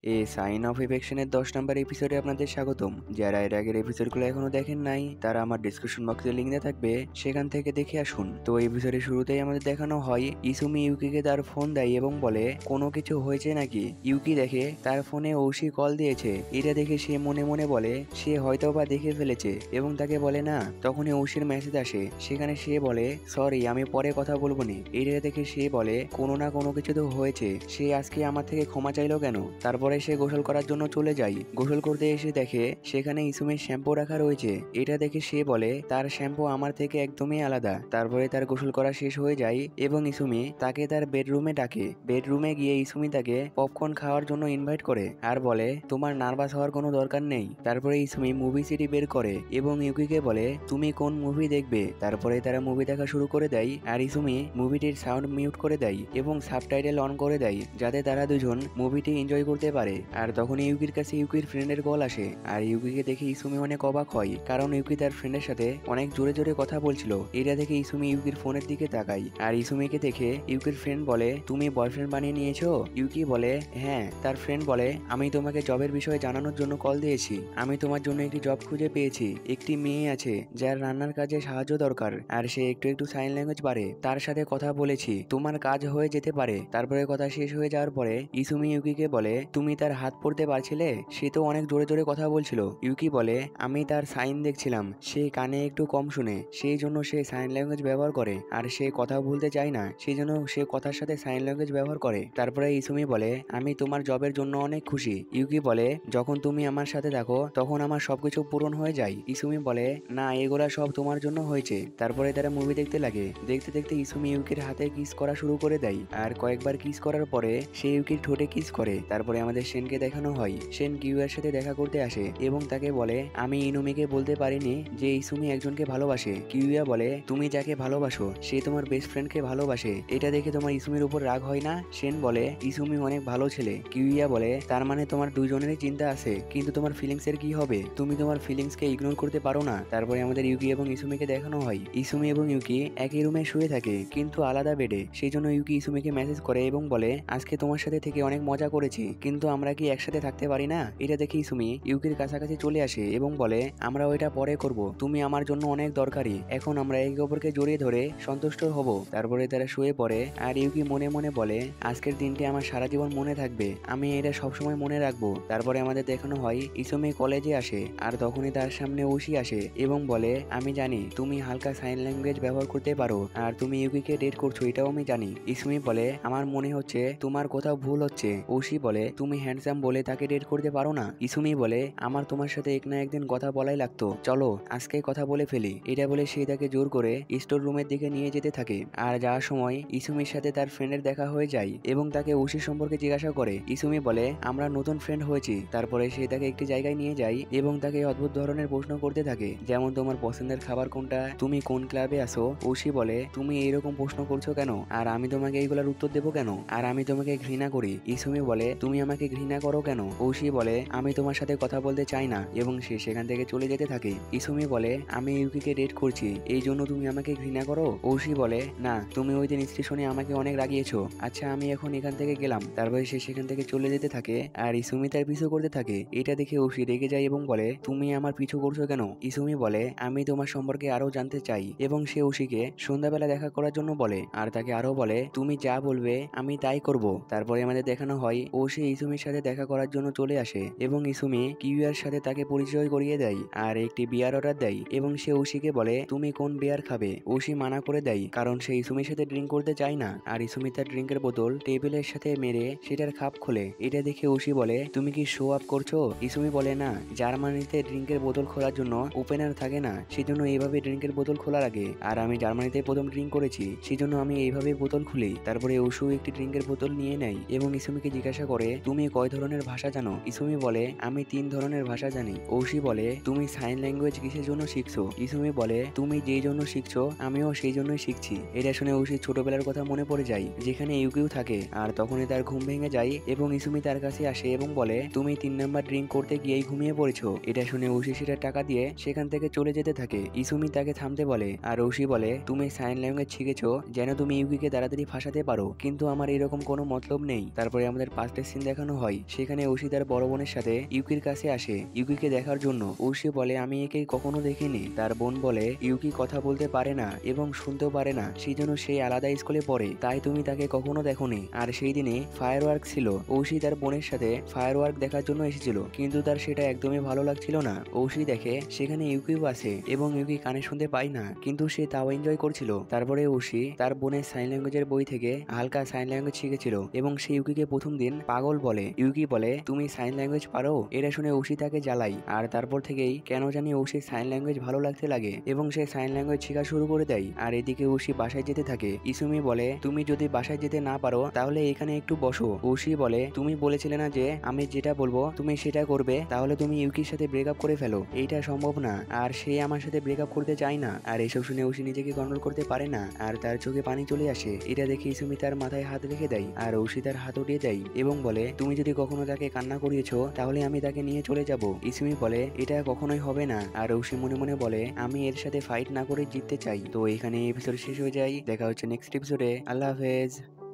A sign of এফেকশনের 10 নম্বর এপিসোডে আপনাদের স্বাগতম। যারা এর আগের এপিসোডগুলো এখনো দেখেন নাই তারা আমার ডিসক্রিপশন বক্সে লিঙ্ক দেওয়া থাকবে, সেখান থেকে দেখে আসুন। তো এপিসোডের শুরুতেই আমাদের দেখানো হয় ইসুমি ইউকিকে তার ফোন দেয় এবং বলে কোনো কিছু হয়েছে নাকি। ইউকি দেখে তার ফোনে ঐশী কল দিয়েছে। এটা দেখে সে মনে মনে বলে সে হয়তো বা দেখে ফেলেছে এবং তাকে বলে না। তখনই ঐশীর মেসেজ আসে, সেখানে সে বলে সরি আমি পরে কথা বলবো নি। এটা দেখে সে বলে কোনো না কোনো কিছু তো হয়েছে, সে আজকে আমার থেকে ক্ষমা চাইলো কেন। তারপরে সে গোসল করার জন্য চলে যায়। গোসল করতে এসে দেখে সেখানে ইসুমির শ্যাম্পু রাখা রয়েছে। এটা দেখে সে বলে তার শ্যাম্পু আমার থেকে একদমই আলাদা। তারপরে তার গোসল করা শেষ হয়ে যায় এবং ইসুমি তাকে তার বেডরুমে ডাকে। বেডরুমে গিয়ে ইসুমি তাকে পপকর্ন খাওয়ার জন্য ইনভাইট করে আর বলে তোমার নার্ভাস হওয়ার কোনো দরকার নেই। তারপরে ইসুমি মুভি সিডি বের করে এবং ইউকিকে বলে তুমি কোন মুভি দেখবে। তারপরে তারা মুভি দেখা শুরু করে দেয় আর ইসুমি মুভিটির সাউন্ড মিউট করে দেয় এবং সাবটাইটেল অন করে দেয় যাতে তারা দুজন মুভিটি এনজয় করতে পারে। আর তখন ইউকির কাছে ইউকির ফ্রেন্ডের কল আসে আর ইউকিকে দেখে ইসুমি অনেক অবাক হয়, কারণ ইউকি তার ফ্রেন্ডের সাথে অনেক জোরে জোরে কথা বলছিল। এটা দেখে ইসুমি ইউকির ফোনের দিকে তাকায় আর ইসুমিকে দেখে ইউকির ফ্রেন্ড বলে তুমি বয়ফ্রেন্ড বানিয়ে নিয়েছো। ইউকি বলে হ্যাঁ। তার ফ্রেন্ড বলে আমি তোমাকে জবের বিষয়ে জানানোর জন্য কল দিয়েছি। আমি তোমার জন্য একটি জব খুঁজে পেয়েছি। একটি মেয়ে আছে যার রান্নার কাজে সাহায্য দরকার আর সে একটু একটু সাইন ল্যাঙ্গুয়েজ পারে। তার সাথে কথা বলেছি, তোমার কাজ হয়ে যেতে পারে। তারপরে কথা শেষ হয়ে যাওয়ার পরে ইসুমি ইউকিকে বলে তুমি তার হাত পড়তে পারছিলে, সে তো অনেক জোরে জোরে কথা বলছিল। ইউকি বলে আমি তার সাইন দেখছিলাম, সে কানে একটু কম শুনে, সেই জন্য সে সাইন ল্যাঙ্গুয়েজ ব্যবহার করে আর সে কথা বলতে চায় না, সেই জন্য সে কথার সাথে সাইন ল্যাঙ্গুয়েজ ব্যবহার করে। তারপরে ইসুমি বলে আমি তোমার জবের জন্য অনেক খুশি। ইউকি বলে যখন তুমি আমার সাথে থাকো তখন আমার সবকিছু পূরণ হয়ে যায়। ইসুমি বলে না, এগুলা সব তোমার জন্য হয়েছে। তারপরে তারা মুভি দেখতে লাগে। দেখতে দেখতে ইসুমি ইউকির হাতে কিস করা শুরু করে দেয় আর কয়েকবার কিস করার পরে সে ইউকির ঠোঁটে কিস করে। তারপরে আমাদের সেনকে দেখানো হয় সেন কিউয়ার সাথে দেখা করতে আসে এবং তাকে বলে আমি ইনুমিকে বলতে পারিনি যে ইসুমি একজনকে ভালোবাসে। কিউয়া বলে তুমি যাকে ভালোবাসো সে তোমার বেস্ট ফ্রেন্ডকে ভালোবাসে, এটা দেখে তোমার ইসুমির উপর রাগ হয় না। সেন বলে ইসুমি অনেক ভালো ছেলে। কিউয়া বলে তার মানে তোমার দুইজনেরই চিন্তা আছে, কিন্তু তোমার ফিলিংস এর কি হবে, তুমি তোমার ফিলিংস কে ইগনোর করতে পারো না। তারপরে আমাদের ইউকি এবং ইসুমিকে দেখানো হয় ইসুমি এবং ইউকি একই রুমে শুয়ে থাকে কিন্তু আলাদা বেডে। সেই জন্য ইউকি ইসুমিকে মেসেজ করে এবং বলে আজকে তোমার সাথে থেকে অনেক মজা করেছি, কিন্তু আমরা কি একসাথে থাকতে পারি না। এটা দেখে ইসুমি ইউকির কাছাকাছি চলে আসে এবং বলে আমরা ওইটা পরে করব, তুমি আমার জন্য অনেক দরকারি, এখন আমরা একে অপরকে জড়িয়ে ধরে সন্তুষ্ট হব। তারপরে তারা শুয়ে পড়ে আর ইউকি মনে মনে বলে আজকের দিনটি আমার সারা জীবন মনে থাকবে, আমি এটা সবসময় মনে রাখবো। তারপরে আমাদের দেখানো হয় ইসুমি কলেজে আসে আর তখনই তার সামনে ঐশী আসে এবং বলে আমি জানি তুমি হালকা সাইন ল্যাঙ্গুয়েজ ব্যবহার করতে পারো আর তুমি ইউকিকে ডেট করছো, এটাও আমি জানি। ইসুমি বলে আমার মনে হচ্ছে তোমার কোথাও ভুল হচ্ছে। ঐশী বলে তুমি হ্যান্ডসাম বলে তাকে ডেট করতে পারো না। ইসুমি বলে আমার তোমার সাথে এক না একদিন কথা বলাই লাগতো, চলো আজকে কথা বলে ফেলি। এটা বলে সে তাকে জোর করে স্টোর রুমের দিকে নিয়ে যেতে থাকে। আর যাওয়ার সময় ইসুমির সাথে তার ফ্রেন্ডের দেখা হয়ে যায় এবং তাকে ঐশী সম্পর্কে জিজ্ঞাসা করে। ইসুমি বলে আমরা নতুন ফ্রেন্ড হয়েছি। তারপরে সে তাকে একটি জায়গায় নিয়ে যায় এবং তাকে অদ্ভুত ধরনের প্রশ্ন করতে থাকে, যেমন তোমার পছন্দের খাবার কোনটা, তুমি কোন ক্লাবে আসো। ঐশী বলে তুমি এইরকম প্রশ্ন করছো কেন, আর আমি তোমাকে এইগুলার উত্তর দেবো কেন, আর আমি তোমাকে ঘৃণা করি। ইসুমি বলে তুমি আমাকে ঘৃণা করো কেন। ঐশী বলে আমি তোমার সাথে কথা বলতে চাই না এবং সে সেখান থেকে চলে যেতে থাকে। ইসুমি বলে আমি ইউকিকে ডেট করছি, এই জন্য তুমি আমাকে ঘৃণা করো। ঐশী বলে না, তুমি ওই দিন স্টেশনে আমাকে অনেক রাগিয়েছো, আচ্ছা আমি এখন এখান থেকে গেলাম। তারপরে সে সেখান থেকে চলে যেতে থাকে আর ইসুমি তার পিছু করতে থাকে। এটা দেখে ঐশী রেগে যায় এবং বলে তুমি আমার পিছু করছো কেন। ইসুমি বলে আমি তোমার সম্পর্কে আরো জানতে চাই এবং সে ঐশীকে সন্ধ্যাবেলা দেখা করার জন্য বলে আর তাকে আরো বলে তুমি যা বলবে আমি তাই করব। তারপরে আমাদের দেখানো হয় ঐশী ইসুমির সাথে দেখা করার জন্য চলে আসে এবং ইসুমি কিউয়ার সাথে তাকে পরিচয় করিয়ে দেয় আর একটি বিয়ার অর্ডার দেয় এবং সে ঐশীকে বলে তুমি কোন বিয়ার খাবে। ঐশী মানা করে দেয় কারণ সে ইসুমির সাথে ড্রিঙ্ক করতে চায় না আর ইসুমি তার ড্রিঙ্কের বোতল টেবিলের সাথে মেরে সেটার খাপ খোলে। এটা দেখে ঐশী বলে তুমি কি শো আপ করছো। ইসুমি বলে না, জার্মানিতে ড্রিঙ্কের বোতল খোলার জন্য ওপেনার থাকে না, সেজন্য এইভাবে ড্রিঙ্কের বোতল খোলা লাগে, আর আমি জার্মানিতে প্রথম ড্রিঙ্ক করেছি সেজন্য আমি এইভাবে বোতল খুলি। তারপরে ঐশু একটি ড্রিঙ্কের বোতল নিয়ে নেয় এবং ইসুমিকে জিজ্ঞাসা করে তুমি কয় ধরনের ভাষা জানো। ইসুমি বলে আমি 3 ধরনের ভাষা জানি। ঐশী বলে তুমি সাইন ল্যাঙ্গুয়েজ কিসের জন্য শিখছো। ইসুমি বলে তুমি যেই জন্য শিখছো আমিও সেই জন্যই শিখছি। এটা শুনে ঐশীর ছোটবেলার কথা মনে পড়ে যায় যেখানে ইউকিও থাকে আর তখনই তার ঘুম ভেঙে যায় এবং ইসুমি তার কাছে আসে এবং বলে তুমি 3 নাম্বার ড্রিঙ্ক করতে গিয়েই ঘুমিয়ে পড়েছো। এটা শুনে ঐশী সেটা টাকা দিয়ে সেখান থেকে চলে যেতে থাকে। ইসুমি তাকে থামতে বলে আর ঐশী বলে তুমি সাইন ল্যাঙ্গুয়েজ শিখেছো যেন তুমি ইউকিকে তাড়াতাড়ি ফাঁসাতে পারো, কিন্তু আমার এরকম কোনো মতলব নেই। তারপরে আমাদের পাস্টের সিন দেখানো হয়। সেখানে ওশি তার বড় বোনের সাথে ইউকির কাছে আসে ইউকিকে দেখার জন্য। ওশি বলে আমি একে কখনো দেখিনি। তার বোন বলে ইউকি কথা বলতে পারে না এবং শুনতেও পারে না, সেই জন্য সে আলাদা স্কুলে পড়ে, তাই তুমি তাকে কখনো দেখোনি। আর সেই দিনে ফায়ারওয়ার্ক ছিল। ওশি তার বোনের সাথে ফায়ারওয়ার্ক দেখার জন্য এসেছিল, কিন্তু তার সেটা একদমই ভালো লাগছিল না। ওশি দেখে সেখানে ইউকিও আছে এবং ইউকি কানে শুনতে পায় না, কিন্তু সে তাও এনজয় করছিল। তারপরে ওশি তার বোনের সাইন ল্যাঙ্গুয়েজের বই থেকে হালকা সাইন ল্যাঙ্গুয়েজ শিখেছিল এবং সে ইউকিকে প্রথম দিন পাগল বলে। ইউকি বলে তুমি সাইন ল্যাঙ্গুয়েজ পারো? এটা শুনে ওশি তাকে জ্বালাই। আর তারপর থেকেই কেন জানি ওশির সাইন ল্যাঙ্গুয়েজ ভালো লাগতে লাগে এবং সে সাইন ল্যাঙ্গুয়েজ শেখা শুরু করে দেয়। আর এদিকে ওশি বাসায় যেতে থাকে। ইসুমি বলে তুমি যদি বাসায় যেতে না পারো তাহলে এখানে একটু বসো। ওশি বলে তুমি বলেছিলে না যে আমি যেটা বলবো তুমি সেটা করবে, তাহলে তুমি ইউকির সাথে ব্রেকআপ করে ফেলো। এইটা সম্ভব না, আর সে আমার সাথে ব্রেকআপ করতে চায় না। আর এসব শুনে ওশি নিজেকে কন্ট্রোল করতে পারে না আর তার চোখে পানি চলে আসে। এটা দেখে ইসুমি তার মাথায় হাত রেখে দেয় আর ওশি তার হাত উঠিয়ে দেয় এবং বলে তুমি যদি কখনো তাকে কান্না করিয়েছো তাহলে আমি তাকে নিয়ে চলে যাব। ইসুমি বলে এটা কখনোই হবে না। আর ওশি মনে মনে বলে আমি এর সাথে ফাইট না করে জিততে চাই। তো এখানে এপিসোড শেষ হয়ে যায়। দেখা হচ্ছে নেক্সট এপিসোডে। আল্লাহ হাফেজ।